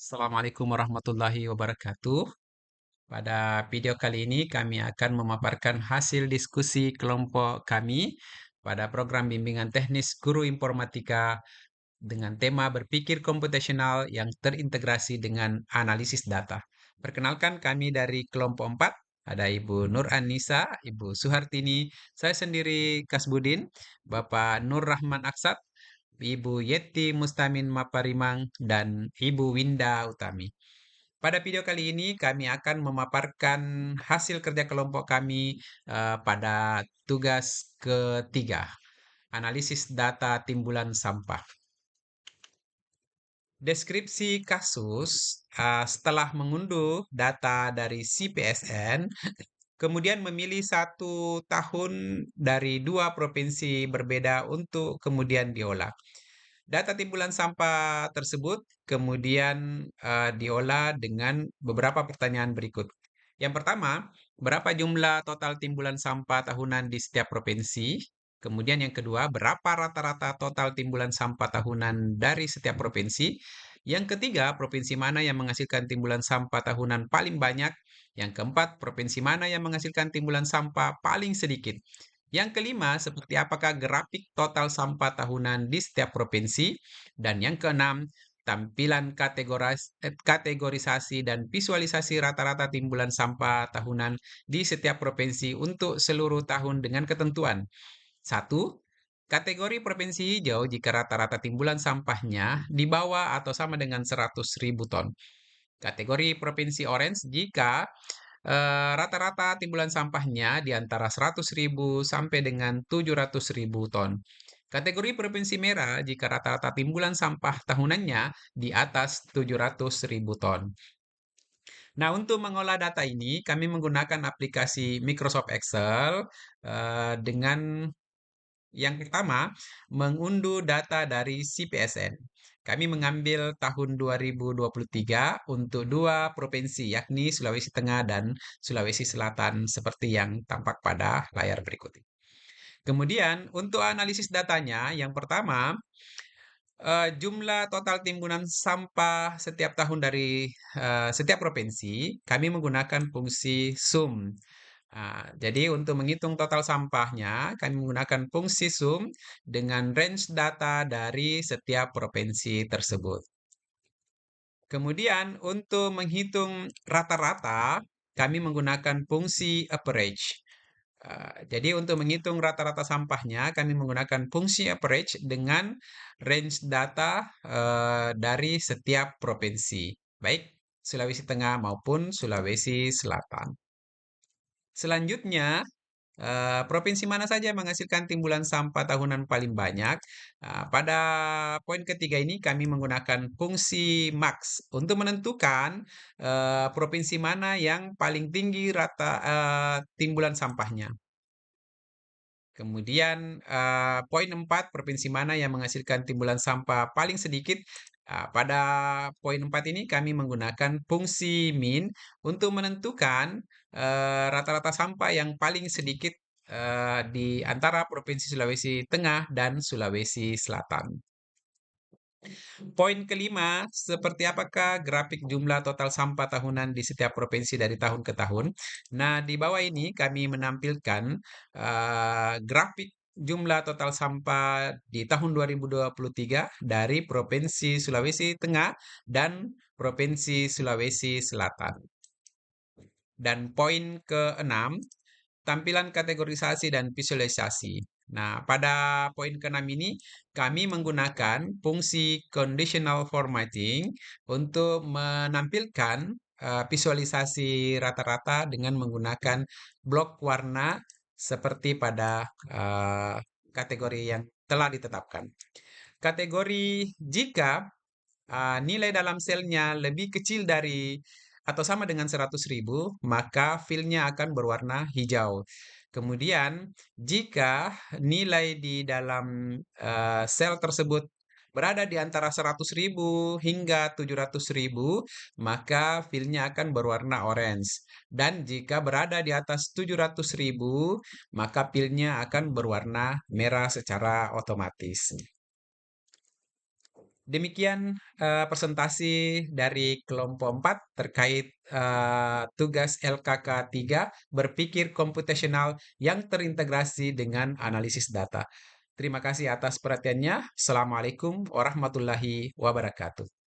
Assalamualaikum warahmatullahi wabarakatuh. Pada video kali ini kami akan memaparkan hasil diskusi kelompok kami pada program bimbingan teknis guru informatika dengan tema berpikir komputasional yang terintegrasi dengan analisis data. Perkenalkan kami dari kelompok 4, ada Ibu Nur Anissa, Ibu Suhartini, saya sendiri Kasbudin, Bapak Nur Rahman Aksat, Ibu Yeti Mustamin Maparimang, dan Ibu Winda Utami. Pada video kali ini kami akan memaparkan hasil kerja kelompok kami pada tugas ketiga, analisis data timbulan sampah. Deskripsi kasus setelah mengunduh data dari CPSN, kemudian memilih satu tahun dari dua provinsi berbeda untuk kemudian diolah. Data timbulan sampah tersebut kemudian diolah dengan beberapa pertanyaan berikut. Yang pertama, berapa jumlah total timbulan sampah tahunan di setiap provinsi? Kemudian yang kedua, berapa rata-rata total timbulan sampah tahunan dari setiap provinsi? Yang ketiga, provinsi mana yang menghasilkan timbulan sampah tahunan paling banyak? Yang keempat, provinsi mana yang menghasilkan timbulan sampah paling sedikit? Yang kelima, seperti apakah grafik total sampah tahunan di setiap provinsi? Dan yang keenam, tampilan kategorisasi dan visualisasi rata-rata timbulan sampah tahunan di setiap provinsi untuk seluruh tahun dengan ketentuan. 1. Kategori provinsi hijau jika rata-rata timbulan sampahnya di bawah atau sama dengan 100.000 ton. Kategori provinsi orange jika rata-rata timbulan sampahnya di antara 100.000 sampai dengan 700.000 ton. Kategori provinsi merah jika rata-rata timbulan sampah tahunannya di atas 700.000 ton. Nah, untuk mengolah data ini, kami menggunakan aplikasi Microsoft Excel dengan yang pertama, mengunduh data dari CPSN. Kami mengambil tahun 2023 untuk dua provinsi, yakni Sulawesi Tengah dan Sulawesi Selatan, seperti yang tampak pada layar berikut ini. Kemudian, untuk analisis datanya, yang pertama, jumlah total timbunan sampah setiap tahun dari setiap provinsi, kami menggunakan fungsi sum. Jadi untuk menghitung total sampahnya, kami menggunakan fungsi sum dengan range data dari setiap provinsi tersebut. Kemudian untuk menghitung rata-rata, kami menggunakan fungsi average. Jadi untuk menghitung rata-rata sampahnya, kami menggunakan fungsi average dengan range data dari setiap provinsi, baik Sulawesi Tengah maupun Sulawesi Selatan. Selanjutnya, provinsi mana saja yang menghasilkan timbulan sampah tahunan paling banyak? Pada poin ketiga ini kami menggunakan fungsi max untuk menentukan provinsi mana yang paling tinggi rata timbulan sampahnya. Kemudian poin 4, provinsi mana yang menghasilkan timbulan sampah paling sedikit? Pada poin 4 ini kami menggunakan fungsi min untuk menentukan rata-rata sampah yang paling sedikit di antara Provinsi Sulawesi Tengah dan Sulawesi Selatan. Poin kelima, seperti apakah grafik jumlah total sampah tahunan di setiap provinsi dari tahun ke tahun? Nah, di bawah ini kami menampilkan grafik jumlah total sampah di tahun 2023 dari Provinsi Sulawesi Tengah dan Provinsi Sulawesi Selatan. Dan poin ke-6, tampilan kategorisasi dan visualisasi. Nah, pada poin ke-6 ini kami menggunakan fungsi conditional formatting untuk menampilkan visualisasi rata-rata dengan menggunakan blok warna seperti pada kategori yang telah ditetapkan. Kategori jika nilai dalam selnya lebih kecil dari atau sama dengan 100.000, maka filenya akan berwarna hijau. Kemudian, jika nilai di dalam sel tersebut berada di antara 100.000 hingga 700.000, maka filenya akan berwarna orange. Dan jika berada di atas 700.000, maka filenya akan berwarna merah secara otomatis. Demikian presentasi dari kelompok 4 terkait tugas LKK 3 berpikir komputasional yang terintegrasi dengan analisis data. Terima kasih atas perhatiannya. Assalamualaikum warahmatullahi wabarakatuh.